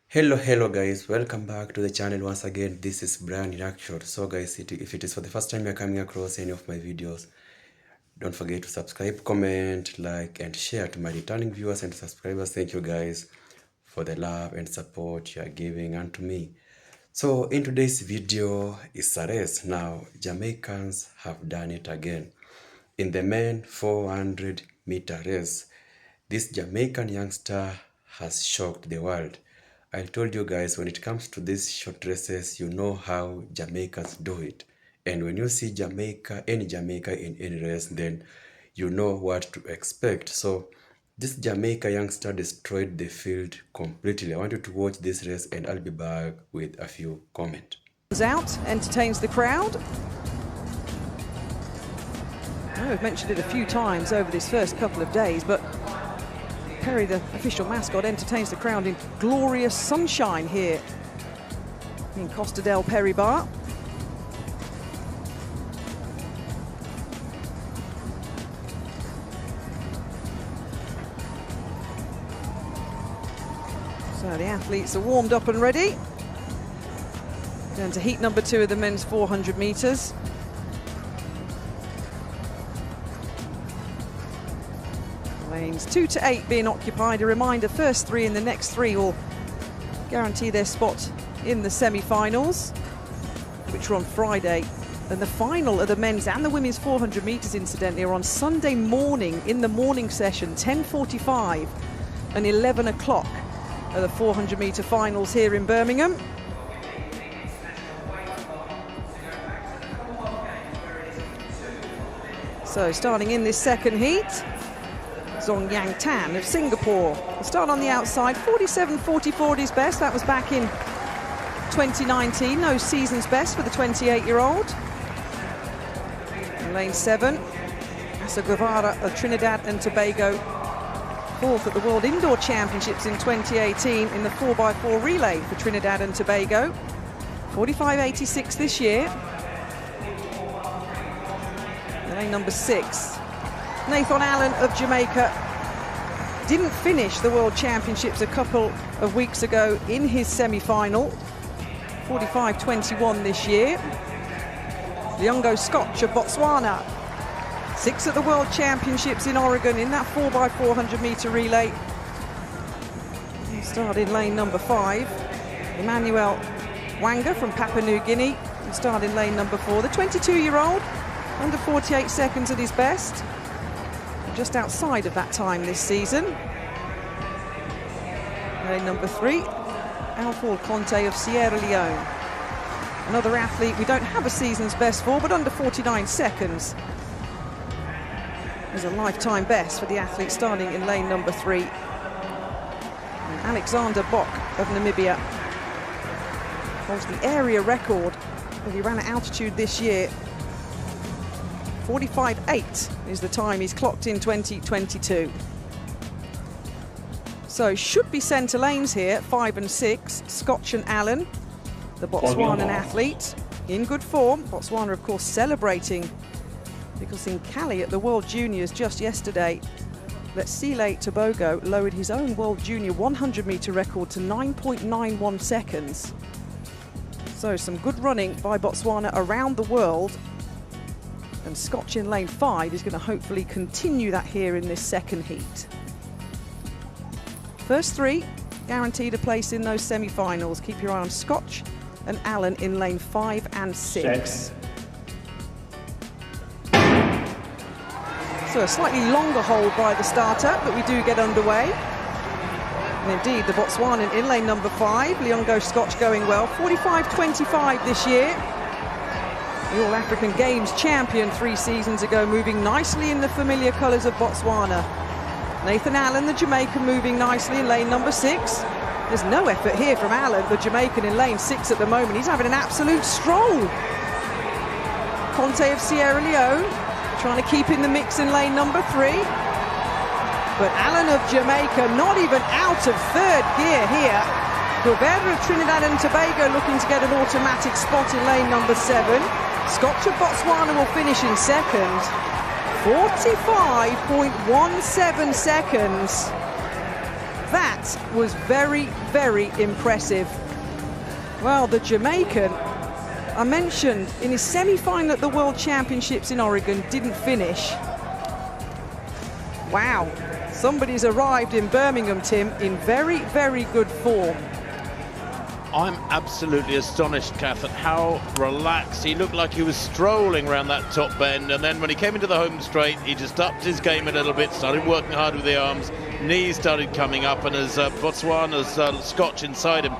Hello guys, welcome back to the channel once again. This is Brian in action. So guys, if it is for the first time you're coming across any of my videos, don't forget to subscribe, comment, like and share to my returning viewers and subscribers. Thank you guys for the love and support you are giving unto me. So in today's video is a race. Now Jamaicans have done it again in the men 400-meter race. This Jamaican youngster has shocked the world. I told you guys, when it comes to these short races, you know how Jamaicans do it. And when you see any Jamaica in any race, then you know what to expect. So this Jamaica youngster destroyed the field completely. I want you to watch this race and I'll be back with a few comments. Out, entertains the crowd. I've mentioned it a few times over this first couple of days, but Perry, the official mascot, entertains the crowd in glorious sunshine here in Costa del Perry Bar. So the athletes are warmed up and ready. Down to heat number 2 of the men's 400 metres. Lanes 2 to 8 being occupied. A reminder, first 3 and the next 3 will guarantee their spot in the semi-finals, which are on Friday. And the final of the men's and the women's 400 metres, incidentally, are on Sunday morning in the morning session, 10:45 and 11 o'clock are the 400 metre finals here in Birmingham. So starting in this second heat, Zong Yang Tan of Singapore. He'll start on the outside, 47.44 at his best. That was back in 2019. No season's best for the 28-year-old. In lane 7, Asa Guevara of Trinidad and Tobago. 4th at the World Indoor Championships in 2018 in the 4x4 relay for Trinidad and Tobago. 45.86 this year. In lane number 6. Nathan Allen of Jamaica didn't finish the World Championships a couple of weeks ago in his semi-final. 45.21 this year. Leongo Scotch of Botswana. 6th at the World Championships in Oregon in that 4x400 metre relay. He started in lane number 5. Emmanuel Wanga from Papua New Guinea. He started in lane number 4. The 22-year-old, under 48 seconds at his best. Just outside of that time this season. Lane number 3, Alfred Conte of Sierra Leone. Another athlete we don't have a season's best for, but under 49 seconds. Is a lifetime best for the athlete starting in lane number 3. And Alexander Bok of Namibia holds the area record that he ran at altitude this year. 45.8 is the time he's clocked in 2022. So should be centre lanes here, 5 and 6. Scotch and Allen, the Botswanan athlete, in good form. Botswana, of course, celebrating because in Cali at the World Juniors just yesterday, Letsile Tobago lowered his own World Junior 100 metre record to 9.91 seconds. So some good running by Botswana around the world. And Scotch in lane 5 is going to hopefully continue that here in this second heat. First 3 guaranteed a place in those semi-finals. Keep your eye on Scotch and Allen in lane 5 and 6. So a slightly longer hold by the starter, but we do get underway. And indeed, the Botswanan in lane number 5, Leongo Scotch going well. 45.25 this year. The All-African Games champion 3 seasons ago, moving nicely in the familiar colours of Botswana. Nathan Allen, the Jamaican, moving nicely in lane number 6. There's no effort here from Allen, the Jamaican, in lane 6 at the moment. He's having an absolute stroll. Conte of Sierra Leone trying to keep in the mix in lane number 3. But Allen of Jamaica not even out of 3rd gear here. Guevara of Trinidad and Tobago looking to get an automatic spot in lane number 7. Scotch of Botswana will finish in 2nd. 45.17 seconds. That was very, very impressive. Well, the Jamaican, I mentioned, in his semi-final at the World Championships in Oregon, didn't finish. Wow, somebody's arrived in Birmingham, Tim, in very, very good form. I'm absolutely astonished, Kath, at how relaxed. He looked like he was strolling around that top bend, and then when he came into the home straight, he just upped his game a little bit, started working hard with the arms, knees started coming up, and as Botswana's Scotch inside him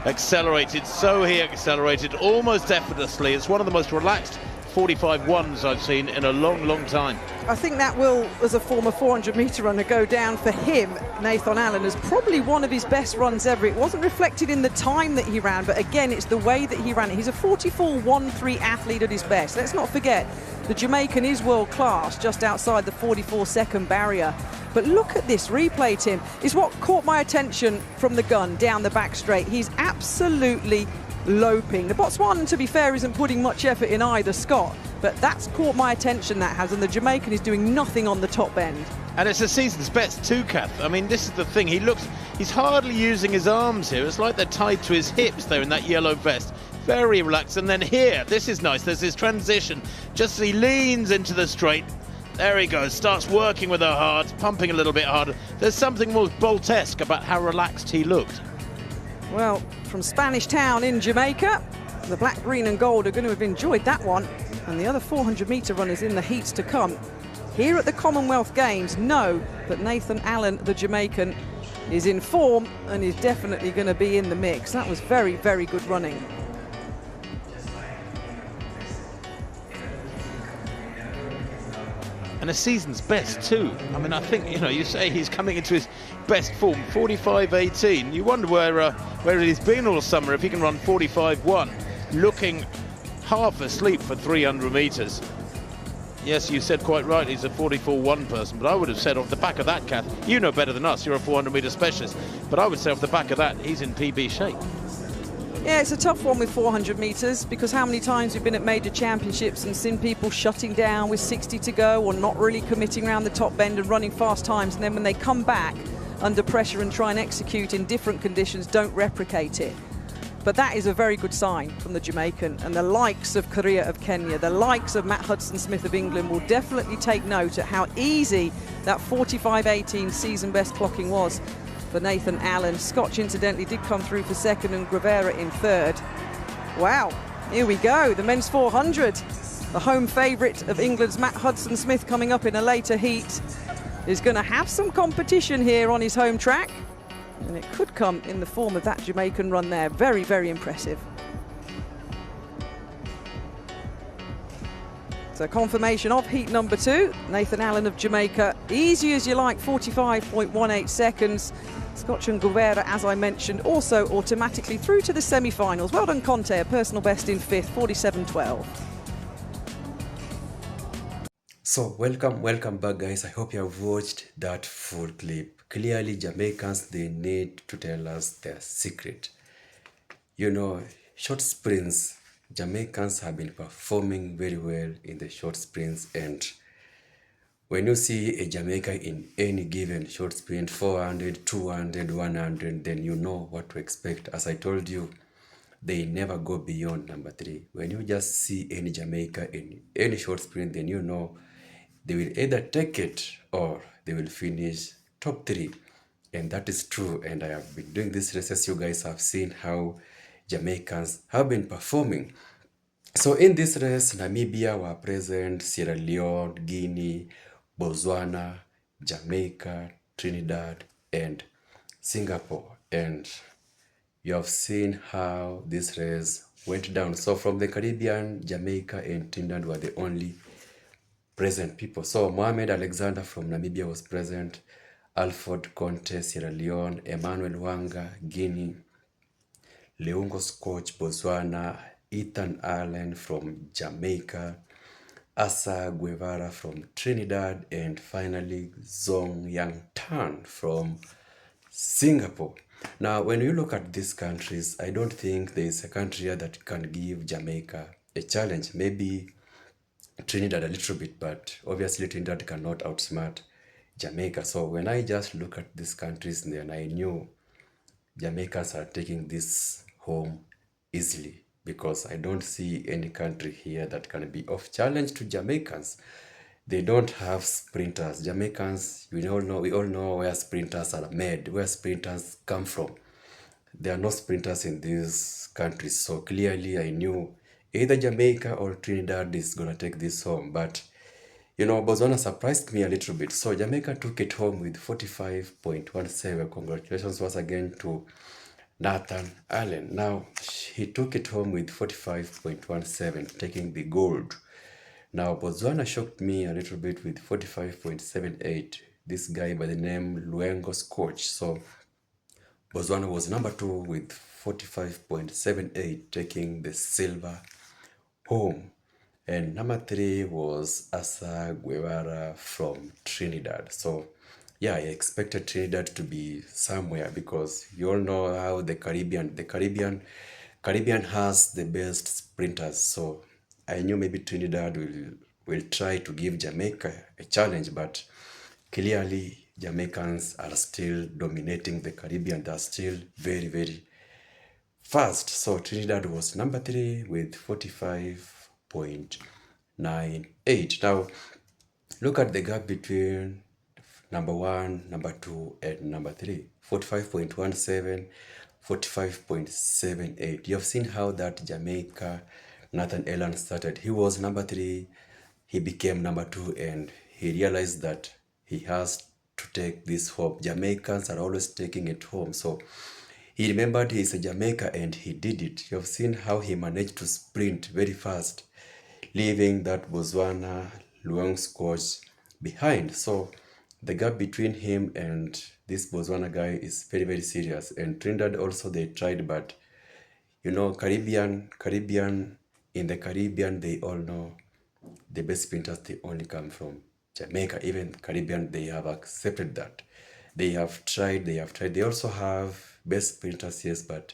accelerated, so he accelerated almost effortlessly. It's one of the most relaxed 45-1s I've seen in a long, long time. I think that will, as a former 400-metre runner, go down for him, Nathan Allen, as probably one of his best runs ever. It wasn't reflected in the time that he ran, but again, it's the way that he ran it. He's a 44.13 athlete at his best. Let's not forget, the Jamaican is world class, just outside the 44-second barrier. But look at this replay, Tim. Is what caught my attention from the gun down the back straight. He's absolutely loping. The Botswanan, to be fair, isn't putting much effort in either, Scott, but that's caught my attention, that has, and the Jamaican is doing nothing on the top end. And it's a season's best too, Kath. I mean, this is the thing. He's hardly using his arms here. It's like they're tied to his hips there in that yellow vest. Very relaxed. And then here, this is nice. There's this transition. Just as he leans into the straight, there he goes. Starts working with her hard, pumping a little bit harder. There's something more Bolt-esque about how relaxed he looked. Well, from Spanish Town in Jamaica, the black, green and gold are going to have enjoyed that one, and the other 400-metre runners in the heats to come. Here at the Commonwealth Games, know that Nathan Allen, the Jamaican, is in form and is definitely going to be in the mix. That was very, very good running. And a season's best too. I mean, I think, you say he's coming into his best form, 45.18. You wonder where he's been all summer if he can run 45.1, looking half asleep for 300 metres. Yes, you said quite right, he's a 44.1 person, but I would have said off the back of that, Kath, you know better than us, you're a 400-metre specialist, but I would say off the back of that, he's in PB shape. Yeah, it's a tough one with 400 metres, because how many times we've been at major championships and seen people shutting down with 60 to go or not really committing around the top bend and running fast times, and then when they come back under pressure and try and execute in different conditions, don't replicate it. But that is a very good sign from the Jamaican, and the likes of Korea of Kenya, the likes of Matt Hudson-Smith of England will definitely take note at how easy that 45.18 season best clocking was for Nathan Allen. Scotch, incidentally, did come through for second and Guevara in third. Wow, here we go, the men's 400. The home favourite of England's Matt Hudson-Smith coming up in a later heat is going to have some competition here on his home track. And it could come in the form of that Jamaican run there. Very, very impressive. So confirmation of heat number 2. Nathan Allen of Jamaica, easy as you like, 45.18 seconds. Scotch and Guevara, as I mentioned, also automatically through to the semi-finals. Well done, Conte, a personal best in 5th, 47.12. So welcome back, guys. I hope you have watched that full clip. Clearly, Jamaicans, they need to tell us their secret. Short sprints, Jamaicans have been performing very well in the short sprints, and when you see a Jamaica in any given short sprint, 400, 200, 100, then you know what to expect. As I told you, they never go beyond number 3. When you just see any Jamaica in any short sprint, then you know they will either take it or they will finish top 3. And that is true, and I have been doing this races. You guys have seen how Jamaicans have been performing. So in this race, Namibia were present, Sierra Leone, Guinea, Botswana, Jamaica, Trinidad, and Singapore. And you have seen how this race went down. So from the Caribbean, Jamaica and Trinidad were the only present people. So Mohamed Alexander from Namibia was present, Alfred Conte, Sierra Leone, Emmanuel Wanga, Guinea, Leungo Scotch, Botswana, Ethan Allen from Jamaica, Asa Guevara from Trinidad, and finally Zong Yang Tan from Singapore. Now, when you look at these countries, I don't think there is a country here that can give Jamaica a challenge. Maybe Trinidad a little bit, but obviously Trinidad cannot outsmart Jamaica. So when I just look at these countries, then I knew Jamaicans are taking this home easily, because I don't see any country here that can be of challenge to Jamaicans. They don't have sprinters. Jamaicans, we all know where sprinters are made, where sprinters come from. There are no sprinters in these countries. So clearly I knew either Jamaica or Trinidad is going to take this home. But, Botswana surprised me a little bit. So Jamaica took it home with 45.17. Congratulations once again to Nathan Allen. Now, he took it home with 45.17, taking the gold. Now, Botswana shocked me a little bit with 45.78. This guy by the name Luengo Scotch. So, Botswana was number 2 with 45.78, taking the silver home. And number 3 was Asa Guevara from Trinidad. So, yeah, I expected Trinidad to be somewhere, because you all know how the Caribbean has the best sprinters. So I knew maybe Trinidad will try to give Jamaica a challenge, but clearly Jamaicans are still dominating the Caribbean. They're still very, very fast. So Trinidad was number 3 with 45.98. Now, look at the gap between number 1, number 2, and number 3. 45.17, 45.78. You have seen how that Jamaica Nathan Allen started. He was number 3, he became number 2, and he realized that he has to take this home. Jamaicans are always taking it home. So he remembered he's a Jamaica, and he did it. You have seen how he managed to sprint very fast, leaving that Botswana Luang Scotch behind. So the gap between him and this Botswana guy is very, very serious. And Trinidad also, they tried, but in the Caribbean, they all know the best sprinters, they only come from Jamaica. Even Caribbean, they have accepted that. They have tried. They also have best sprinters, yes, but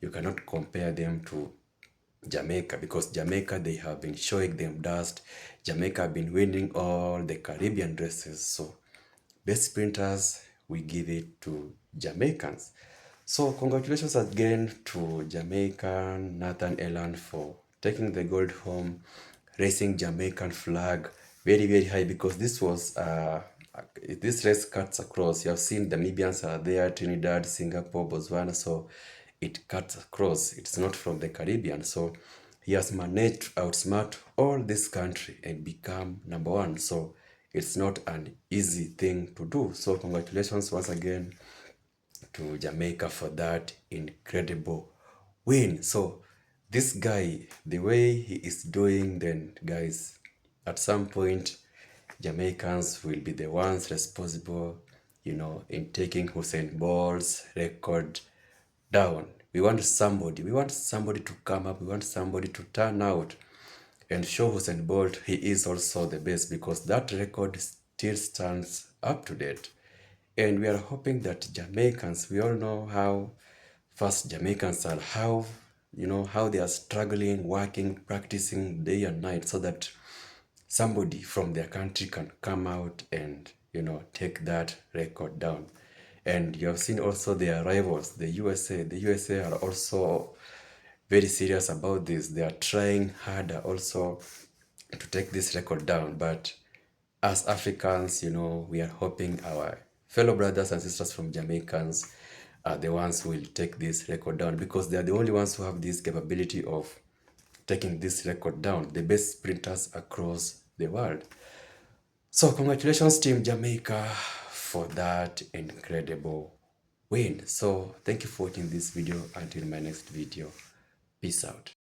you cannot compare them to Jamaica, because Jamaica, they have been showing them dust. Jamaica have been winning all the Caribbean races. So best sprinters, we give it to Jamaicans. So congratulations again to Jamaican Nathan Allen for taking the gold home, raising Jamaican flag very, very high, because this was this race cuts across. You have seen Namibians are there, Trinidad, Singapore, Botswana. So it cuts across. It's not from the Caribbean. So he has managed to outsmart all this country and become number 1. So it's not an easy thing to do. So congratulations once again to Jamaica for that incredible win. So this guy, the way he is doing, then guys, at some point Jamaicans will be the ones responsible, in taking Husein Bolt's record down. We want somebody to come up. We want somebody to turn out and show Husein Bolt he is also the best, because that record still stands up to date. And we are hoping that Jamaicans, we all know how fast Jamaicans are, how they are struggling, working, practicing day and night, so that somebody from their country can come out and take that record down. And you have seen also their rivals, the USA. The USA are also very serious about this. They are trying harder also to take this record down. But as Africans, we are hoping our fellow brothers and sisters from Jamaicans are the ones who will take this record down, because they are the only ones who have this capability of taking this record down, the best sprinters across the world. So congratulations, Team Jamaica, for that incredible win. So thank you for watching this video. Until my next video, peace out.